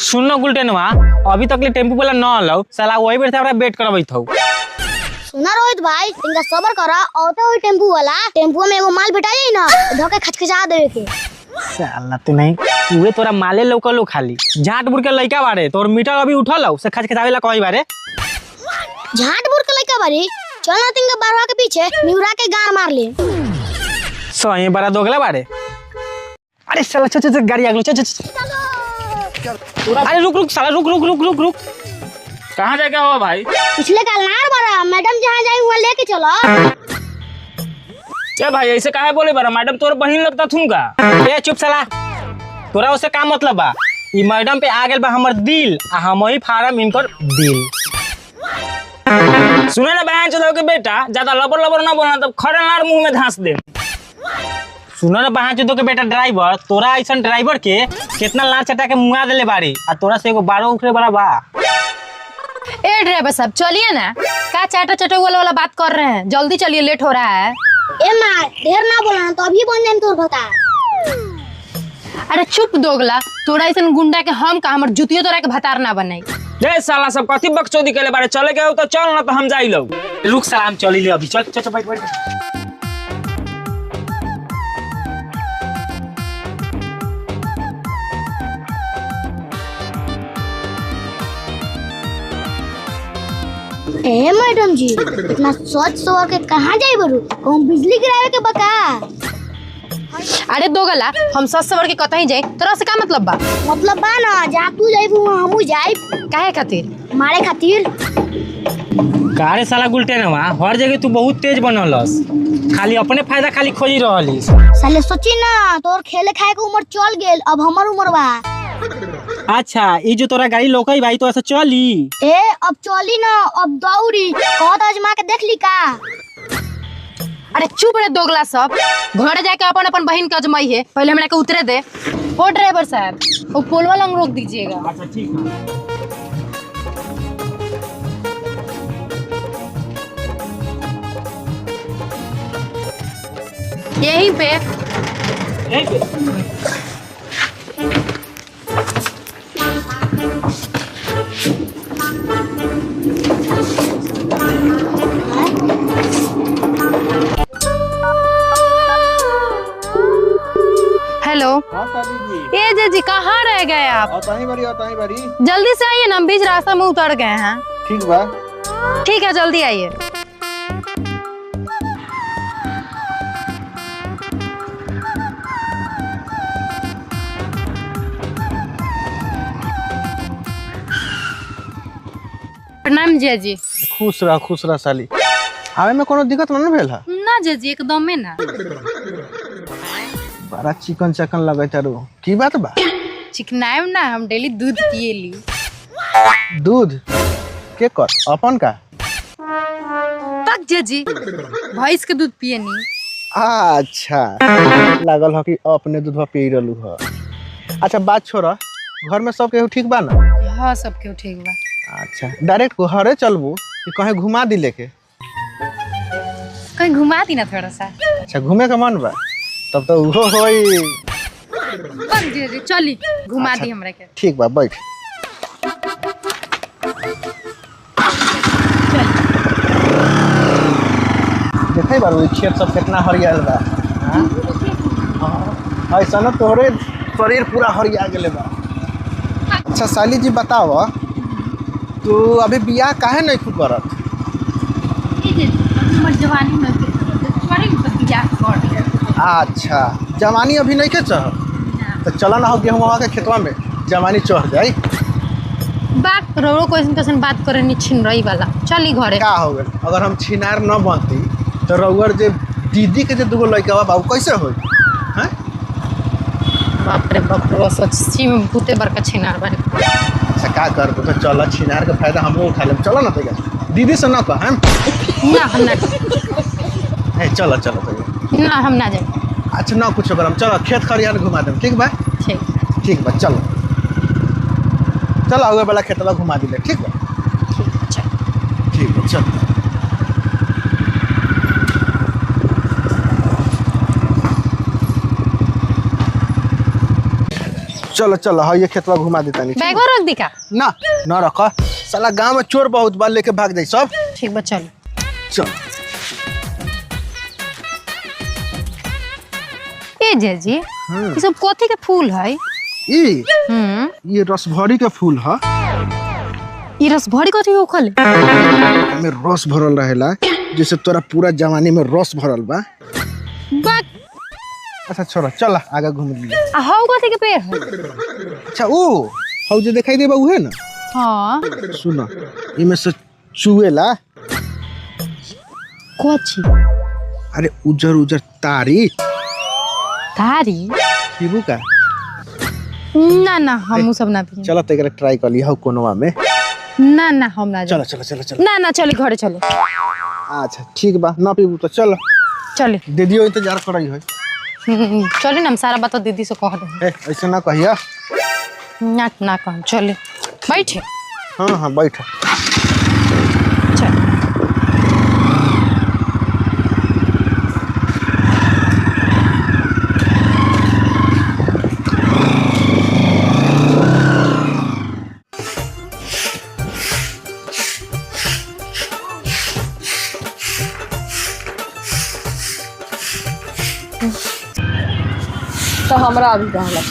सुन न गुलटेनवा, अभी तक ले टेम्पू वाला न आलो, साला वही बेर से हमरा वेट करबैत हौ। सुना रोहित भाई, इनका सबर करा। औते हुई टेम्पू वाला टेम्पू में एगो माल बिठा जाई ना, धोके खचखचा देवे के। साला तू नहीं उहे तोरा माले लौकलो खाली झाट बुड़ के लइका बारे तोर मीटर अभी उठल हौ से खचखचावेला कहई बारे। झाट बुड़ के लइका बारी, चल ना तिनका बारवा के पीछे निउरा के गार मार ले। सही बड़ा दोगला बारे। अरे साला चल चल गाड़ी आगलो चल चल। अरे रुक रुक साला रुक रुक रुक रुक रुक। कहाँ जाके हो भाई? पिछले कलनार बारा मैडम जहाँ जाई वहाँ लेके चलो। ए भाई ऐसे काहे बोले बारा? मैडम तोर बहिन लगता थूंगा। ए चुप साला, तोरा उससे का मतलब बा? ई मैडम पे आ गेल बा हमर दिल आ हम ही फारम इनकर दिल। सुने ना बहन चलो के बेटा, ज्यादा लबर लबर ना बोलना तब खड़े नार मुंह में धांस दे। सुनो ना बहान चोदो के बेटा ड्राइवर, तोरा ऐसन ड्राइवर के कितना लार चटा के मुंगा देले बाड़ी आ तोरा से एगो 12 उखरे बड़ा बा। ए ड्राइवर साहब चलिए ना, का चाटा चटक वाला बात कर रहे हैं, जल्दी चलिए लेट हो रहा है। ए माँ ढेर ना बोलना तो अभी बन जाए तोर बता। अरे चुप दोगला, तोरा ऐसन गुंडा के हम का हमर जुतियो तोरा के भतार ना बनाई। जय साला सब कथी बकचोदी केले बारे, चले के हो तो चल ना तो हम जाई लो। रुक सलाम चली ले अभी चल चल चल बैठ बैठ। ए मैडम जी, इतना सोच सवर के कहाँ जाई बरू? हम बिजली गिरावे के बका। अरे दोगला, हम सच सवर के कतही जाए, तोरा से का मतलब बा? मतलब बा ना, जहाँ तू जाई वहाँ हमू जाई। काहे खातिर? मारे खातिर। कारे साला गुलटेनवा, हर जगह तू बहुत तेज बनलस, खाली अपने फायदा खाली खोजी रहलिस। साले सोची ना, तोर खेले खाए के उम्र चल गेल, अब हमर उम्र बा। अच्छा ये जो तोरा गाड़ी लोकई भाई तो ऐसा चली? ए अब चली ना, अब दौड़ी। कहत आजमा के देख ली का? अरे चुप रे दोगला सब, घरे जाके अपन अपन बहन के अजमाई है, पहले हमरा के उतरे दे। ओ ड्राइवर साहब, वो पोलवा लंग रोक दीजिएगा। अच्छा ठीक है। यहीं पे। हेलो। ये जी कहाँ रह गए आप? बताई बारी। जल्दी से आइए ना, हम बीच रास्ता में उतर गए हैं। ठीक बा। ठीक है जल्दी आइए। प्रणाम जी। खुश रह साली। आवे में कोनो दिक्कत ना भेल है? ना जी एकदम में ना। बड़ा चिकन चकन लगे तारू, की बात बा? चिकनाइम ना, हम डेली दूध पिए ली। दूध के कर अपन का? तक जी भैंस के दूध पिए नी। अच्छा लागल हो कि अपने दूध पी रहलू ह। अच्छा बात छोड़ा, घर में सब केहू ठीक बा ना? हाँ सब केहू ठीक बा। अच्छा डायरेक्ट घरे चलबू कि कहीं घुमा दिले के? कहीं घुमा दी ना थोड़ा सा। अच्छा घूमे का मन बा, तब तो उहो होई। जी चली घुमा दी हमरा के। ठीक बा बैठ। देखै बारू ई खेत सब कितना हरियाल बा। हां ऐसा ना तोरे शरीर पूरा हरिया गेले बा। अच्छा साली जी बताओ, तू अभी बियाह काहे नहीं खूब करत? अच्छा जवानी अभी नहीं के चढ़, तो चला ना हो गेहूँ के खेतवा में जवानी चढ़ जाए। बात रो कैसन बात करे नी छिन रही वाला, चली घरे। का हो गए अगर हम छिनार न बनती तो रउअर जे दीदी के जे दुगो लड़का बा कैसे होई? हैं बाप रे बाप रे, सच्ची में भूते बड़का छिनार बारे। अच्छा का कर तो चल छिनार के फायदा हम उठा लेम। चलो ना तैयार, दीदी से ना कह हम ना ए चलो तो ना हम ना जाए। अच्छा ना कुछ करम, चलो खेत खरियान घुमा देम। ठीक बा? ठीक बा चलो आगे वाला खेतवा घुमा दिले। ठीक बा? ठीक है चल। चलो चलो हाँ ये खेतवा घुमा देता नहीं बैग में रख दी का? ना ना रखा साला गांव में चोर बहुत बार लेके भाग जाए सब। ठीक बा चलो। चल ए जीजी ये सब कथी के फूल है? ये रसभरी के फूल है। ये रसभरी कथी के उखल? में रस भरल रहेला जैसे तोरा पूरा जवानी में रस भरल बा। बा अच्छा छोड़ा चल आगे घूम लिया। आ हाउ कथी के पेड़ है? अच्छा ओ हौ जो दिखाई देबा उहे ना। हां सुना इमे से चुएला कोची? अरे उजर उजर तारी तारी पीबू का? ना ना हम सब ना पी। चलो तेरे ट्राई कर लिया कोनवा में। ना ना हम ना चलो चलो चलो चलो ना ना चले घरे चले। अच्छा ठीक बा ना पीबू तो चलो चले दीदियो इंतजार कर रही है। चले ना हम सारा बात दीदी से कह दे। ऐसे ना कहिया। ना ना कह चले बैठे। हाँ हाँ बैठ। चल तो हमरा अभी कहला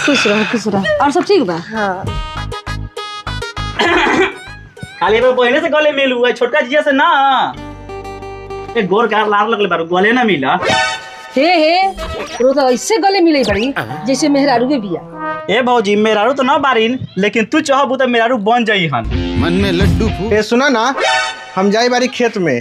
खुश रह और सब ठीक बा। खाली एगो बहने से गले मिल हुआ छोटका जिया से ना एक गोर कार लार लगले बारू गले ना मिला। हे रो तो ऐसे गले मिले बड़ी जैसे मेहरारू के बिया। ए भौजी मेहरारू तो ना बारीन लेकिन तू चाहबू तो मेहरारू बन जाई हन। मन में लड्डू ए सुना ना हम जाई बारी खेत में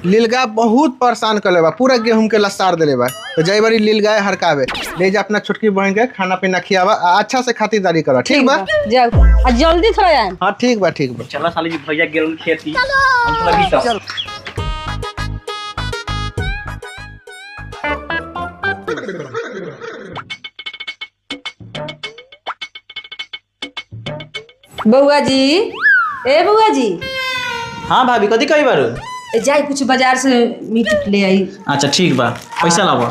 लीलगाय बहुत परेशान कर लेबा पूरा गेहूं के लसार देले बा तो जाई बारी लीलगाय हरकावे ले जा अपना छोटकी बहन के खाना पीना खियावा अच्छा से खातिरदारी करा ठीक बा। जाओ आ जल्दी थोड़ा आए। हाँ ठीक बा ठीक बा। चला साली जी भैया गेल खेती हम तो लगी तो बउआ जी ए बउआ जी। हाँ भाभी कथी कही बारू जाई कुछ बाजार से मीट ले आई। अच्छा ठीक बा पैसा लावा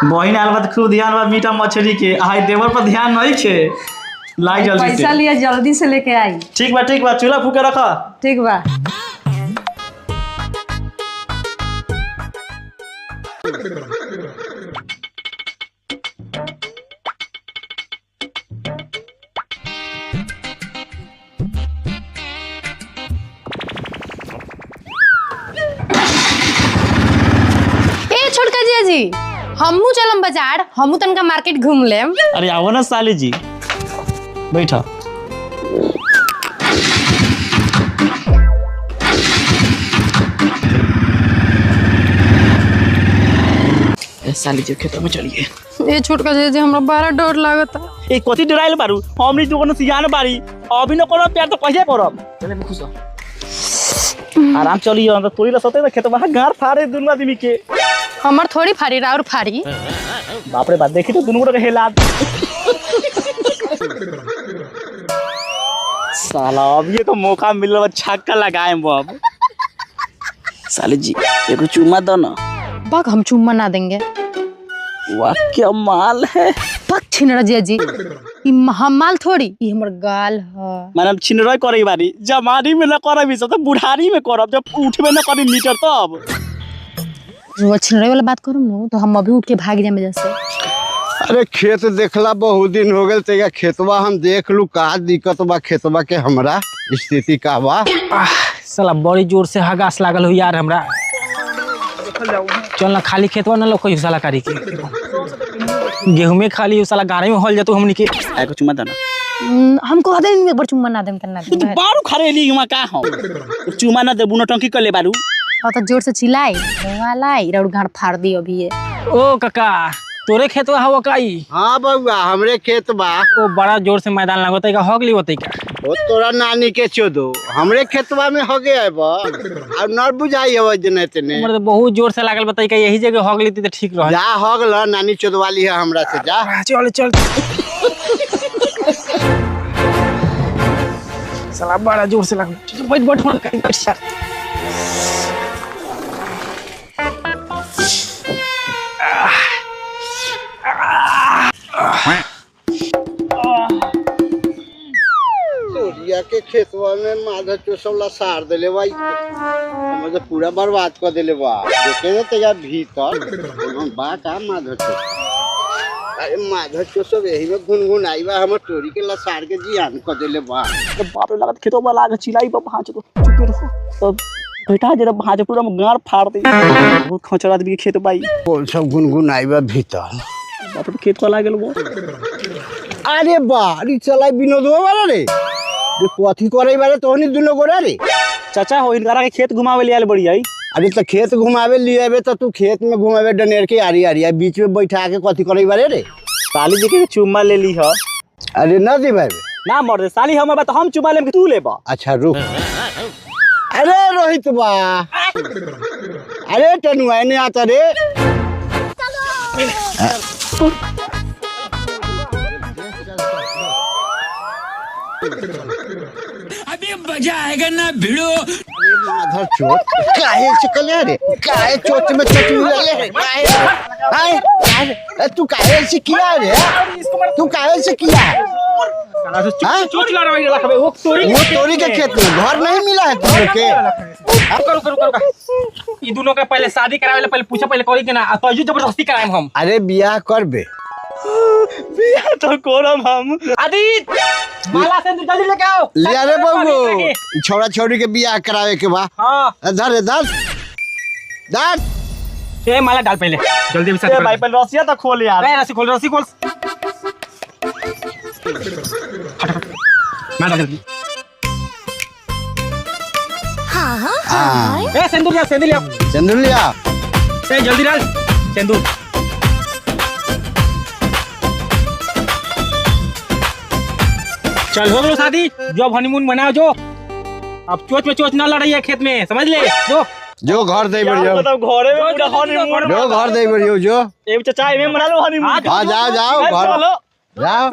बहिन आल बात खूब ध्यान बा मीठा मछली के आई देवर पर ध्यान नहीं छे लाई जल्दी से पैसा लिया जल्दी से लेके आई। ठीक बा चूल्हा फूके रखा। ठीक बा। जी हमू चलम बाजार हमू तनका मार्केट घूम लेम। अरे आओ ना साली जी बैठा। साली जी खेतों में चलिए। ये छोटका जी हमरा बड़ा डर लागता। ए कथी डराइल बारू हमनी जो कोनो सियान बारी अभी न कोनो प्यार तो कहिए करब। चले मैं खुश आराम चलिए अंदर तोरी लसते खेतवा गार फाड़े दुनु आदमी के। हमर थोड़ी फाड़ी और फाड़ी। बाप रे बाप देखी तो दुनु को हेला साला अब ये तो मौका मिल रहा छक्का लगाए अब। साली जी एक चुम्मा दो ना। बक हम चुम्मा ना देंगे। वाह क्या माल है। पक छिनरा जी ई महामाल थोड़ी ई हमर गाल है। माने छिनरा करई बारी जमानी में न करबी सब तो बुढ़ारी में करब जब उठबे न करी मीटर तब। जो छिनरे वाला बात करूं न तो हम अभी उठ के भाग जामे जैसे। अरे खेत देखला बहुत दिन हो गए तेगा खेतवा हम देख लू का दिक्कत बा खेतवा के हमरा स्थिति का बा। साला बड़ी जोर से हगास लागल हो यार हमरा। चल ना खाली खेतवा न लोको साला कारी के गेहूं में खाली साला गाड़ी में हल जातो हमनी के। एको चुम्मा दना हम कह दे एक बार चुम्मा ना देम तना तू बारू खरेली हुआ का हो चुम्मा ना दे बुनो टंकी कर ले बारू। और तो जोर से चिल्लाई लाई रौड़ गाड़ फाड़ दी अभी ये। ओ काका तोरे खेतवा हवा काई। हाँ बउआ हमरे खेत बा। ओ बड़ा जोर से मैदान लागत का हगली होतई का। ओ तोरा नानी के चोदो हमरे खेतवा में हो गया है बा और न बुझाई है जने तने। हमर तो बहुत जोर से लागल बताई का यही जगह हगली त ठीक रह। जा हगल नानी चोदवाली है हमरा से जा। चल चल साला बड़ा जोर से लागल बैठ बैठ यार। तोरिया के खेतवा में माधा चोसवला सार देले बा हमें तो पूरा बर्बाद कर देले बा देखे तो तेरा भीतर हम बा का माधा चोस अरे माधा चोसव यही में गुनगुन आई बा हमर तोरी के लसार के जियान कर देले बा तो बाप रे लागत खेतों में लाग चिलाई बा भांज तो चुप रहो तो बेटा जरा भांज पूरा गार फाड़ दे बहुत खचर आदमी के खेत बाई कौन सब गुनगुन आई बा भीतर बाप रे खेत को लागल वो अरे बा अरे चलाई विनोदवा वाला रे रे कथी करे बारे तोहनी दुनो गोरा रे चाचा हो इनकरा के खेत घुमावे ले आल बड़ी आई अरे तो खेत घुमावे लिए आवे तो तू खेत में घुमावे डनेर के आरी आरी बीच में बैठा के कथी करे बारे रे साली जी के चुम्मा ले ली ह अरे न दे भाई ना मर दे साली हम बा तो हम चुम्मा लेम के तू लेबा अच्छा रुक अरे रोहित बा अरे टनुआ ने आता रे अभी मजा आएगा ना भिड़ो। माधर चोट काहे चकले रे काहे चोट में चोट मिला रे काहे हाय तू काहे से किया रे तू काहे से किया चोट लगा रहा है वो तोरी के खेत में घर नहीं मिला है तुम के ये दोनों का पहले शादी करावे पहले पूछा पहले करी के ना तो जबरदस्ती कराएम हम अरे बियाह करबे बिया तो कोरम हम आदित माला से जल्दी लेके आओ लिया रे बाबू छोरा छोरी के बियाह करावे के बा हां धर धर ए माला डाल पहले जल्दी से भाई पर रसिया तो खोल यार ए रस्सी खोल माला जल्दी हां ए सिंदूर लिया चंदू लिया ए जल्दी डाल सिंदूर चल हो गलो शादी जो हनीमून मनाओ जो अब चोच में चोच ना लड़ाई है खेत में समझ ले जो घर दे बढ़ियो मतलब घरे में पूरा हनीमून जो घर दे बढ़ियो जो एक चाचा में मना लो हनीमून हां जाओ घर चलो जाओ